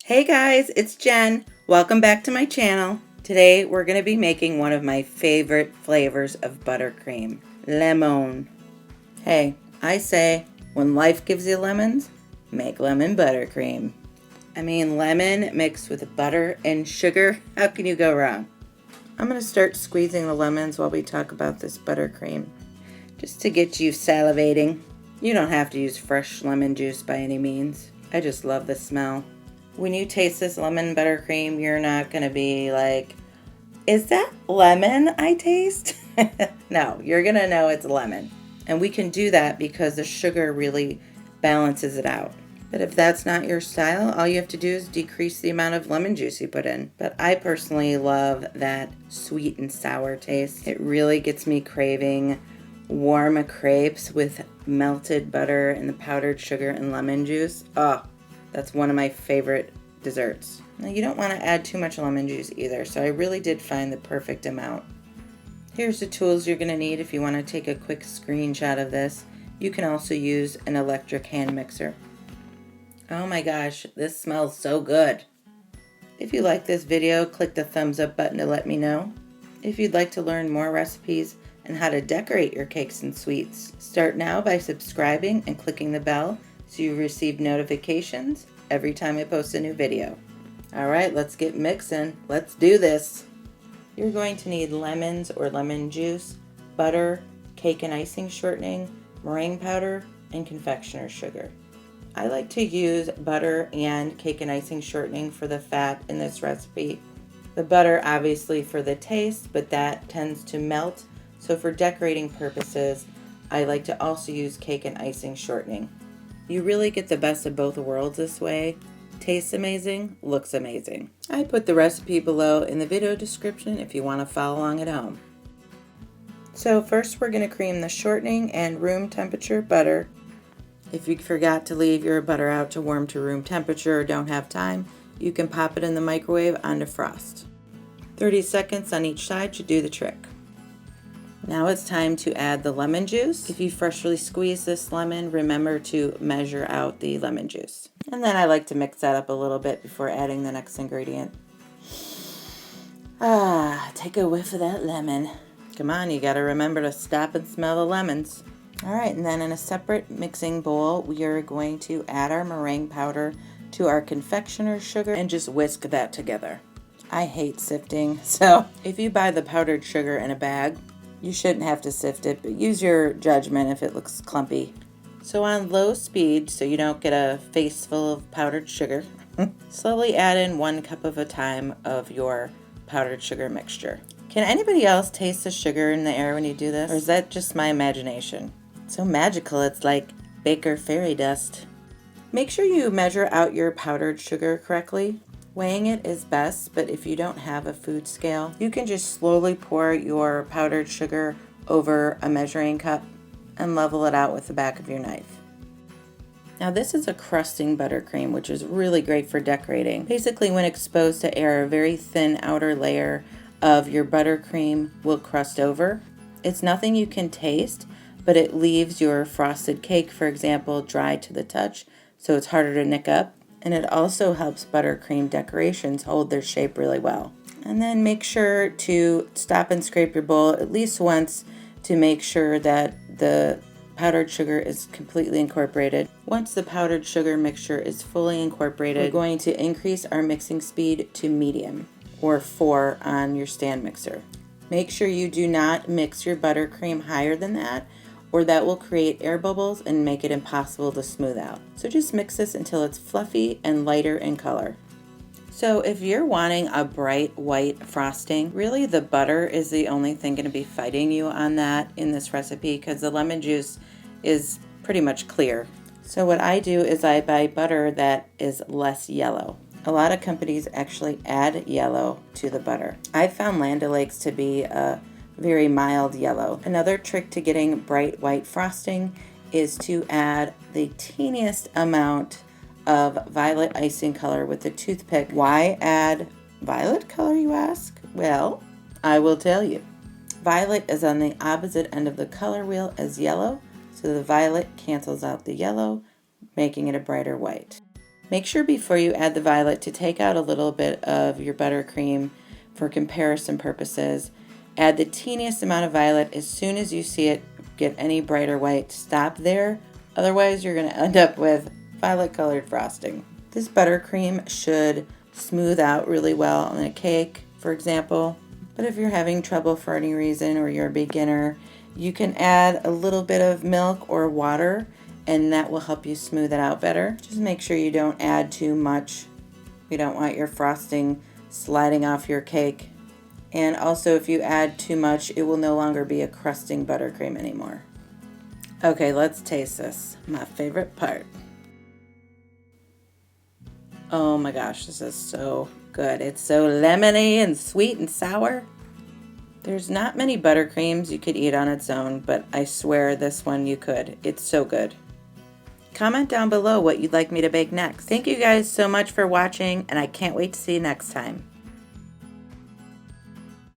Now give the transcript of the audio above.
Hey guys, it's Jen. Welcome back to my channel. Today we're going to be making one of my favorite flavors of buttercream, lemon. Hey, I say when life gives you lemons, make lemon buttercream. I mean, lemon mixed with butter and sugar, how can you go wrong? I'm going to start squeezing the lemons while we talk about this buttercream, just to get you salivating. You don't have to use fresh lemon juice by any means. I just love the smell. When you taste this lemon buttercream, you're not going to be like, is that lemon I taste? No, you're going to know it's lemon. And we can do that because the sugar really balances it out. But if that's not your style, all you have to do is decrease the amount of lemon juice you put in. But I personally love that sweet and sour taste. It really gets me craving warm crepes with melted butter and the powdered sugar and lemon juice. Oh, that's one of my favorite desserts. Now you don't want to add too much lemon juice either, so I really did find the perfect amount. Here's the tools you're going to need if you want to take a quick screenshot of this. You can also use an electric hand mixer. Oh my gosh, this smells so good. If you like this video, click the thumbs up button to let me know. If you'd like to learn more recipes and how to decorate your cakes and sweets, start now by subscribing and clicking the bell so you receive notifications every time I post a new video. Alright, let's get mixing. Let's do this. You're going to need lemons or lemon juice, butter, cake and icing shortening, meringue powder, and confectioner's sugar. I like to use butter and cake and icing shortening for the fat in this recipe. The butter obviously for the taste, but that tends to melt, so for decorating purposes, I like to also use cake and icing shortening. You really get the best of both worlds this way. Tastes amazing, looks amazing. I put the recipe below in the video description if you want to follow along at home. So first we're going to cream the shortening and room temperature butter. If you forgot to leave your butter out to warm to room temperature or don't have time, you can pop it in the microwave on defrost. 30 seconds on each side should do the trick. Now it's time to add the lemon juice. If you freshly squeeze this lemon, remember to measure out the lemon juice. And then I like to mix that up a little bit before adding the next ingredient. Take a whiff of that lemon. Come on, you gotta remember to stop and smell the lemons. Alright, and then in a separate mixing bowl, we are going to add our meringue powder to our confectioner's sugar and just whisk that together. I hate sifting, so if you buy the powdered sugar in a bag, you shouldn't have to sift it, but use your judgment if it looks clumpy. So on low speed, so you don't get a face full of powdered sugar, slowly add in 1 cup at a time of your powdered sugar mixture. Can anybody else taste the sugar in the air when you do this? Or is that just my imagination? It's so magical, it's like baker fairy dust. Make sure you measure out your powdered sugar correctly. Weighing it is best, but if you don't have a food scale, you can just slowly pour your powdered sugar over a measuring cup and level it out with the back of your knife. Now this is a crusting buttercream, which is really great for decorating. Basically, when exposed to air, a very thin outer layer of your buttercream will crust over. It's nothing you can taste, but it leaves your frosted cake, for example, dry to the touch, so it's harder to nick up. And it also helps buttercream decorations hold their shape really well. And then make sure to stop and scrape your bowl at least once to make sure that the powdered sugar is completely incorporated. Once the powdered sugar mixture is fully incorporated, we're going to increase our mixing speed to medium, or 4 on your stand mixer. Make sure you do not mix your buttercream higher than that, or that will create air bubbles and make it impossible to smooth out. So just mix this until it's fluffy and lighter in color. So if you're wanting a bright white frosting, really the butter is the only thing going to be fighting you on that in this recipe, because the lemon juice is pretty much clear. So what I do is I buy butter that is less yellow. A lot of companies actually add yellow to the butter. I found Land O'Lakes to be a very mild yellow. Another trick to getting bright white frosting is to add the teeniest amount of violet icing color with a toothpick. Why add violet color, you ask? Well, I will tell you. Violet is on the opposite end of the color wheel as yellow, so the violet cancels out the yellow, making it a brighter white. Make sure before you add the violet to take out a little bit of your buttercream for comparison purposes. Add the teeniest amount of violet as soon as you see it get any brighter white. Stop there, otherwise you're going to end up with violet colored frosting. This buttercream should smooth out really well on a cake, for example. But if you're having trouble for any reason or you're a beginner, you can add a little bit of milk or water and that will help you smooth it out better. Just make sure you don't add too much. You don't want your frosting sliding off your cake. And also if you add too much, it will no longer be a crusting buttercream anymore. Okay, let's taste this. My favorite part. Oh my gosh, this is so good. It's so lemony and sweet and sour. There's not many buttercreams you could eat on its own, but I swear this one you could. It's so good. Comment down below what you'd like me to bake next. Thank you guys so much for watching, and I can't wait to see you next time.